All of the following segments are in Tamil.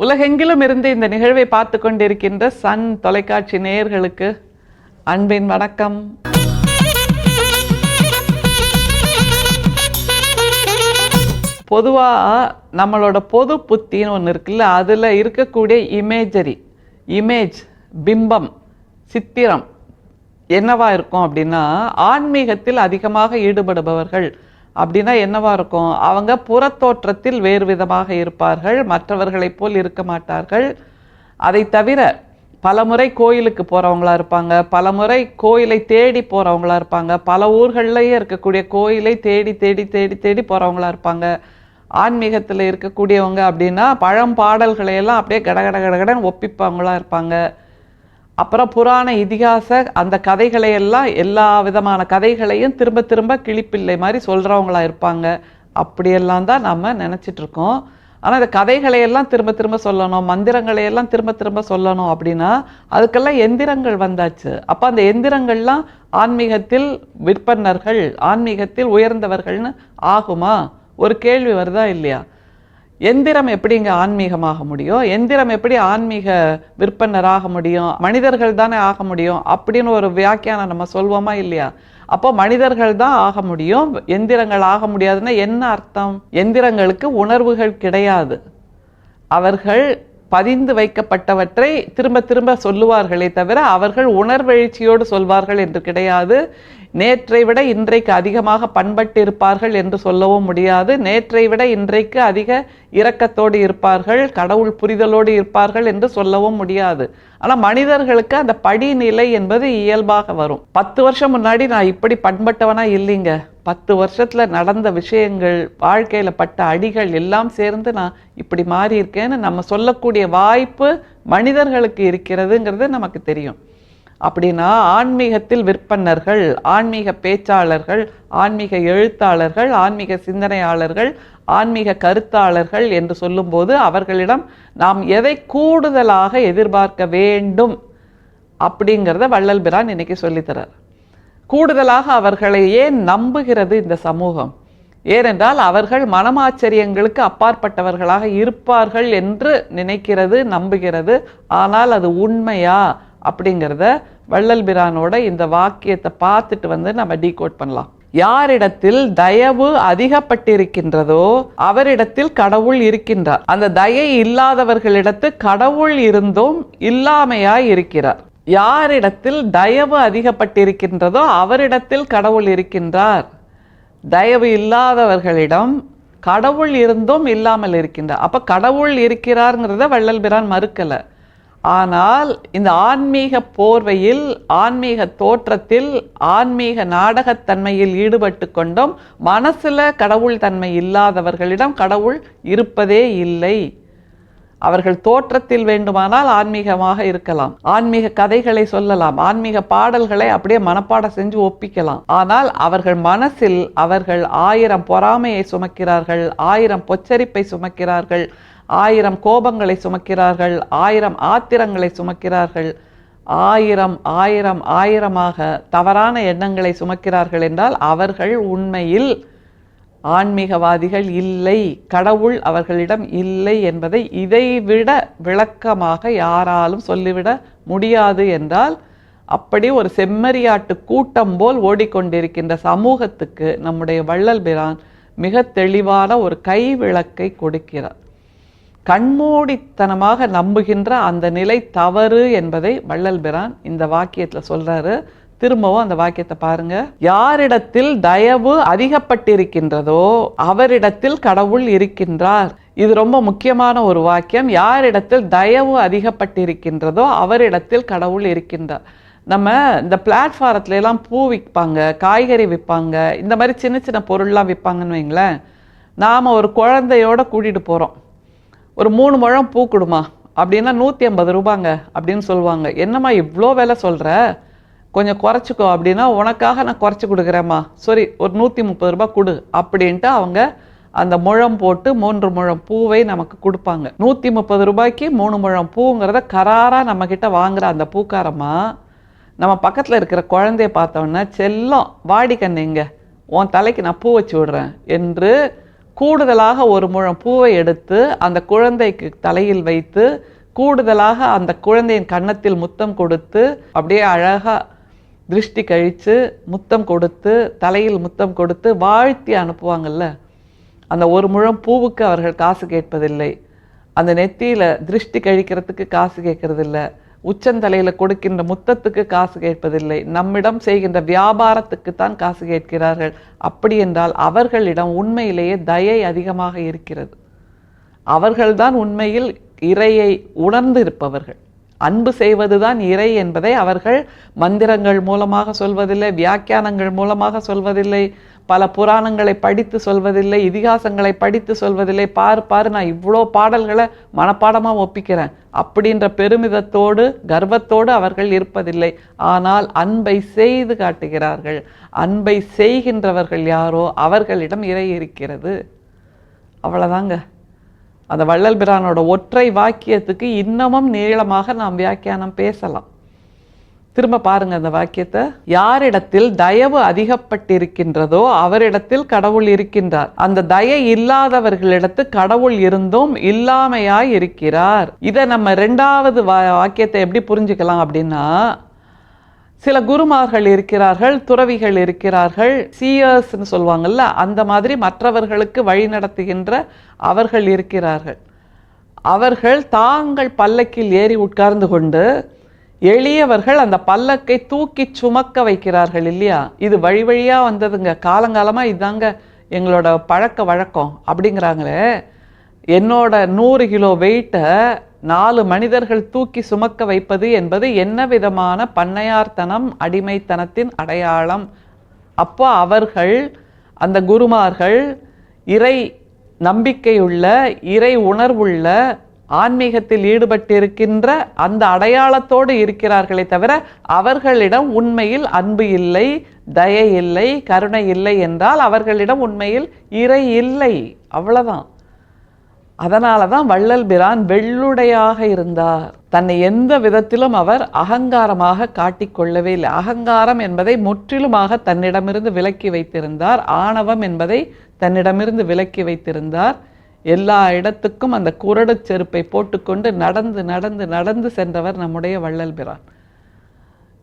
உலகெங்கிலும் இருந்து இந்த நிகழ்வை பார்த்து கொண்டிருக்கின்ற சன் தொலைக்காட்சி நேயர்களுக்கு அன்பின் வணக்கம். பொதுவாக நம்மளோட பொது புத்தின்னு ஒன்று இருக்குல்ல, அதில் இருக்கக்கூடிய இமேஜ் பிம்பம் சித்திரம் என்னவா இருக்கும் அப்படின்னா, ஆன்மீகத்தில் அதிகமாக ஈடுபடுபவர்கள் அப்படின்னா என்னவா இருக்கும், அவங்க புறத்தோற்றத்தில் வேறு விதமாக இருப்பார்கள், மற்றவர்களைப் போல் இருக்க மாட்டார்கள். அதை தவிர பலமுறை கோயிலுக்கு போகிறவங்களா இருப்பாங்க, பலமுறை கோயிலை தேடி போகிறவங்களா இருப்பாங்க, பல ஊர்கள்லேயே இருக்கக்கூடிய கோயிலை தேடி தேடி தேடி தேடி போகிறவங்களா இருப்பாங்க. ஆன்மீகத்தில் இருக்கக்கூடியவங்க அப்படின்னா பழம்பாடல்களையெல்லாம் அப்படியே கடகடன்னு ஒப்பிப்பவங்களா இருப்பாங்க. அப்புறம் புராண இதிகாச அந்த கதைகளையெல்லாம் எல்லா விதமான கதைகளையும் திரும்ப திரும்ப கிளிப்பிள்ளை மாதிரி சொல்கிறவங்களா இருப்பாங்க. அப்படியெல்லாம் தான் நம்ம நினச்சிட்ருக்கோம். ஆனால் இந்த கதைகளையெல்லாம் திரும்ப திரும்ப சொல்லணும், மந்திரங்களையெல்லாம் திரும்ப திரும்ப சொல்லணும் அப்படின்னா அதுக்கெல்லாம் எந்திரங்கள் வந்தாச்சு. அப்போ அந்த எந்திரங்கள்லாம் ஆன்மீகத்தில் விற்பனர்கள், ஆன்மீகத்தில் உயர்ந்தவர்கள்னு ஆகுமா? ஒரு கேள்வி வருதா இல்லையா? எந்திரம் எப்படிங்க ஆன்மீகமாக முடியும்? எந்திரம் எப்படி ஆன்மீக விற்பனராக முடியும்? மனிதர்கள் தானே ஆக முடியும் அப்படின்னு ஒரு வியாக்கியானம் நம்ம சொல்வோமா இல்லையா? அப்போ மனிதர்கள் தான் ஆக முடியும், எந்திரங்கள் ஆக முடியாதுன்னா என்ன அர்த்தம்? எந்திரங்களுக்கு உணர்வுகள் கிடையாது. அவர்கள் பதிந்து வைக்கப்பட்டவற்றை திரும்ப திரும்ப சொல்லுவார்களே தவிர அவர்கள் உணர்வெழுச்சியோடு சொல்வார்கள் என்று கிடையாது. நேற்றை விட இன்றைக்கு அதிகமாக பண்பட்டு இருப்பார்கள் என்று சொல்லவும் முடியாது. நேற்றை விட இன்றைக்கு அதிக இரக்கத்தோடு இருப்பார்கள், கடவுள் புரிதலோடு இருப்பார்கள் என்று சொல்லவும் முடியாது. ஆனால் மனிதர்களுக்கு அந்த படிநிலை என்பது இயல்பாக வரும். 10 வருஷம் முன்னாடி நான் இப்படி பண்பட்டவனா இல்லைங்க, 10 வருஷத்தில் நடந்த விஷயங்கள், வாழ்க்கையில் பட்ட அடிகள் எல்லாம் சேர்ந்து நான் இப்படி மாறி இருக்கேன்னு நம்ம சொல்லக்கூடிய வாய்ப்பு மனிதர்களுக்கு இருக்கிறதுங்கிறது நமக்கு தெரியும். அப்படின்னா ஆன்மீகத்தில் விற்பனர்கள், ஆன்மீக பேச்சாளர்கள், ஆன்மீக எழுத்தாளர்கள், ஆன்மீக சிந்தனையாளர்கள், ஆன்மீக கருத்தாளர்கள் என்று சொல்லும்போது அவர்களிடம் நாம் எதை கூடுதலாக எதிர்பார்க்க வேண்டும் அப்படிங்கிறத வள்ளல் பிரான் இன்னைக்கு சொல்லித்தரார். கூடுதலாக அவர்களை ஏன் நம்புகிறது இந்த சமூகம்? ஏனென்றால் அவர்கள் மனமாச்சரியங்களுக்கு அப்பாற்பட்டவர்களாக இருப்பார்கள் என்று நினைக்கிறது, நம்புகிறது. ஆனால் அது உண்மையா அப்படிங்கிறத வள்ளல் பிரானோட இந்த வாக்கியத்தை பார்த்துட்டு நம்ம டீகோட் பண்ணலாம். யாரிடத்தில் தயவு அதிகப்பட்டிருக்கின்றதோ அவரிடத்தில் கடவுள் இருக்கின்றார். அந்த தயை இல்லாதவர்களிடத்து கடவுள் இருந்தும் இல்லாமையாய் இருக்கிறார். யாரிடத்தில் தயவு அதிகப்பட்டிருக்கின்றதோ அவரிடத்தில் கடவுள் இருக்கின்றார். தயவு இல்லாதவர்களிடம் கடவுள் இருந்தும் இல்லாமல் இருக்கின்றார். அப்ப கடவுள் இருக்கிறார்ங்கிறத வள்ளல் பிரான் மறுக்கலை. ஆனால் இந்த ஆன்மீக போர்வையில், ஆன்மீக தோற்றத்தில், ஆன்மீக நாடகத்தன்மையில் ஈடுபட்டு கொண்டும் மனசுல கடவுள் தன்மை இல்லாதவர்களிடம் கடவுள் இருப்பதே இல்லை. அவர்கள் தோற்றத்தில் வேண்டுமானால் ஆன்மீகமாக இருக்கலாம், ஆன்மீக கதைகளை சொல்லலாம், ஆன்மீக பாடல்களை அப்படியே மனப்பாடம் செஞ்சு ஒப்பிக்கலாம். ஆனால் அவர்கள் மனசில் அவர்கள் 1000 பொறாமையை சுமக்கிறார்கள், 1000 பொச்சரிப்பை சுமக்கிறார்கள், 1000 கோபங்களை சுமக்கிறார்கள், 1000 ஆத்திரங்களை சுமக்கிறார்கள், 1000 தவறான எண்ணங்களை சுமக்கிறார்கள் என்றால் அவர்கள் உண்மையில் ஆன்மீகவாதிகள் இல்லை, கடவுள் அவர்களிடம் இல்லை என்பதை இதைவிட விளக்கமாக யாராலும் சொல்லிவிட முடியாது. என்றால் அப்படி ஒரு செம்மறியாட்டு கூட்டம் போல் ஓடிக்கொண்டிருக்கின்ற சமூகத்துக்கு நம்முடைய வள்ளல் பிரான் மிக தெளிவான ஒரு கைவிளக்கை கொடுக்கிறார். கண்மூடித்தனமாக நம்புகின்ற அந்த நிலை தவறு என்பதை வள்ளல் பிரான் இந்த வாக்கியத்தில் சொல்றாரு. திரும்பவும் அந்த வாக்கியத்தை பாருங்க. யாரிடத்தில் தயவு அதிகப்பட்டிருக்கின்றதோ அவரிடத்தில் கடவுள் இருக்கின்றார். இது ரொம்ப முக்கியமான ஒரு வாக்கியம். யாரிடத்தில் தயவு அதிகப்பட்டிருக்கின்றதோ அவரிடத்தில் கடவுள் இருக்கின்றார். நம்ம இந்த பிளாட்ஃபாரத்துல எல்லாம் பூ விற்பாங்க, காய்கறி விற்பாங்க, இந்த மாதிரி சின்ன சின்ன பொருள்லாம் விற்பாங்கன்னு வைங்களேன். நாம் ஒரு குழந்தையோட கூட்டிகிட்டு போகிறோம், ஒரு 3 முழம் பூ கொடுமா அப்படின்னா 150 ரூபாங்க அப்படின்னு சொல்லுவாங்க. என்னம்மா இவ்வளோ விலை சொல்கிற, கொஞ்சம் குறைச்சிக்கோ அப்படின்னா உனக்காக நான் குறைச்சி கொடுக்குறேம்மா, சரி ஒரு 130 ரூபாய் கொடு அப்படின்ட்டு அவங்க அந்த முழம் போட்டு 3 முழம் பூவை நமக்கு கொடுப்பாங்க. 130 ரூபாய்க்கு 3 முழம் பூங்கிறத கராராக நம்மக்கிட்ட வாங்குற அந்த பூக்காரம்மா நம்ம பக்கத்தில் இருக்கிற குழந்தைய பார்த்தோன்னா, செல்லம் வாடி கண்ணுங்க, உன் தலைக்கு நான் பூ வச்சு விடுறேன் என்று கூடுதலாக ஒரு முழம் பூவை எடுத்து அந்த குழந்தைக்கு தலையில் வைத்து கூடுதலாக அந்த குழந்தையின் கன்னத்தில் முத்தம் கொடுத்து அப்படியே அழகா திருஷ்டி கழித்து முத்தம் கொடுத்து தலையில் முத்தம் கொடுத்து வாழ்த்தி அனுப்புவாங்கல்ல. அந்த ஒரு முழம் பூவுக்கு அவர்கள் காசு கேட்பதில்லை. அந்த நெத்தியில் திருஷ்டி கழிக்கிறதுக்கு காசு கேட்கறதில்லை. உச்சந்தலையில் கொடுக்கின்ற முத்தத்துக்கு காசு கேட்பதில்லை. நம்மிடம் செய்கின்ற வியாபாரத்துக்குத்தான் காசு கேட்கிறார்கள். அப்படி என்றால் அவர்களிடம் உண்மையிலேயே தயை அதிகமாக இருக்கிறது. அவர்கள்தான் உண்மையில் இறையை உணர்ந்து இருப்பவர்கள். அன்பு செய்வதுதான் இறை என்பதை அவர்கள் மந்திரங்கள் மூலமாக சொல்வதில்லை, வியாக்கியானங்கள் மூலமாக சொல்வதில்லை, பல புராணங்களை படித்து சொல்வதில்லை, இதிகாசங்களை படித்து சொல்வதில்லை. பாரு நான் இவ்வளோ பாடல்களை மனப்பாடமாக ஒப்பிக்கிறேன் அப்படின்ற பெருமிதத்தோடு கர்வத்தோடு அவர்கள் இருப்பதில்லை. ஆனால் அன்பை செய்து காட்டுகிறார்கள். அன்பை செய்கின்றவர்கள் யாரோ அவர்களிடம் இறை இருக்கிறது. அவ்வளோதாங்க. அந்த வள்ளல் பிரானோட ஒற்றை வாக்கியத்துக்கு இன்னமும் நீளமாக நாம் வியாக்கியானம் பேசலாம். திரும்ப பாருங்க அந்த வாக்கியத்தை. யாரிடத்தில் தயவு அதிகப்பட்டிருக்கின்றதோ அவரிடத்தில் கடவுள் இருக்கின்றார். அந்த தயை இல்லாதவர்களிடத்து கடவுள் இருந்தும் இல்லாமையாய் இருக்கிறார். இதை நம்ம ரெண்டாவது வாக்கியத்தை எப்படி புரிஞ்சுக்கலாம் அப்படின்னா, சில குருமார்கள் இருக்கிறார்கள், துறவிகள் இருக்கிறார்கள், சீயர்ஸ்ன்னு சொல்லுவாங்கல்ல, அந்த மாதிரி மற்றவர்களுக்கு வழி நடத்துகின்ற அவர்கள் இருக்கிறார்கள். அவர்கள் தாங்கள் பல்லக்கில் ஏறி உட்கார்ந்து கொண்டு எளியவர்கள் அந்த பல்லக்கை தூக்கி சுமக்க வைக்கிறார்கள் இல்லையா. இது வழி வழியாக வந்ததுங்க, காலங்காலமாக இதாங்க எங்களோட பழக்க வழக்கம் அப்படிங்கிறாங்களே. என்னோட 100 கிலோ வெயிட்டை 4 மனிதர்கள் தூக்கி சுமக்க வைப்பது என்பது என்ன விதமான பண்ணையார்த்தனம், அடிமைத்தனத்தின் அடையாளம். அப்போ அவர்கள் அந்த குருமார்கள் இறை நம்பிக்கையுள்ள, இறை உணர்வுள்ள, ஆன்மீகத்தில் ஈடுபட்டிருக்கின்ற அந்த அடையாளத்தோடு இருக்கிறார்களே தவிர அவர்களிடம் உண்மையில் அன்பு இல்லை, தயை இல்லை, கருணை இல்லை என்றால் அவர்களிடம் உண்மையில் இறை இல்லை. அவ்வளவுதான். அதனால தான் வள்ளல் பிரான் வெள்ளுடையாக இருந்தார். தன்னை எந்த விதத்திலும் அவர் அகங்காரமாக காட்டிக்கொள்ளவே இல்லை. அகங்காரம் என்பதை முற்றிலுமாக தன்னிடமிருந்து விலக்கி வைத்திருந்தார். ஆணவம் என்பதை தன்னிடமிருந்து விலக்கி வைத்திருந்தார். எல்லா இடத்துக்கும் அந்த குரடு செருப்பை போட்டுக்கொண்டு நடந்து நடந்து நடந்து சென்றவர் நம்முடைய வள்ளல் பிரான்.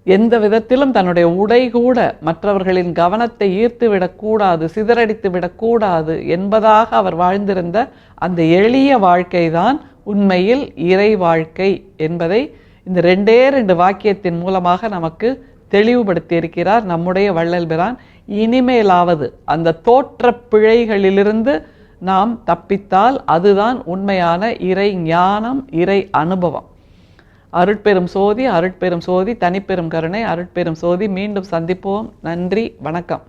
எந்த விதத்திலும் தன்னுடைய உடை கூட மற்றவர்களின் கவனத்தை ஈர்த்து விடக்கூடாது, சிதறடித்து விடக்கூடாது என்பதாக அவர் வாழ்ந்திருந்த அந்த எளிய வாழ்க்கைதான் உண்மையில் இறை வாழ்க்கை என்பதை இந்த 2 வாக்கியத்தின் மூலமாக நமக்கு தெளிவுபடுத்தி இருக்கிறார் நம்முடைய வள்ளல் பிரான். இனிமேலாவது அந்த தோற்ற பிழைகளிலிருந்து நாம் தப்பித்தால் அதுதான் உண்மையான இறை ஞானம், இறை அனுபவம். அருட்பெரும் சோதி, அருட்பெரும் சோதி, தனிப்பெரும் கருணை, அருட்பெரும் சோதி. மீண்டும் சந்திப்போம். நன்றி, வணக்கம்.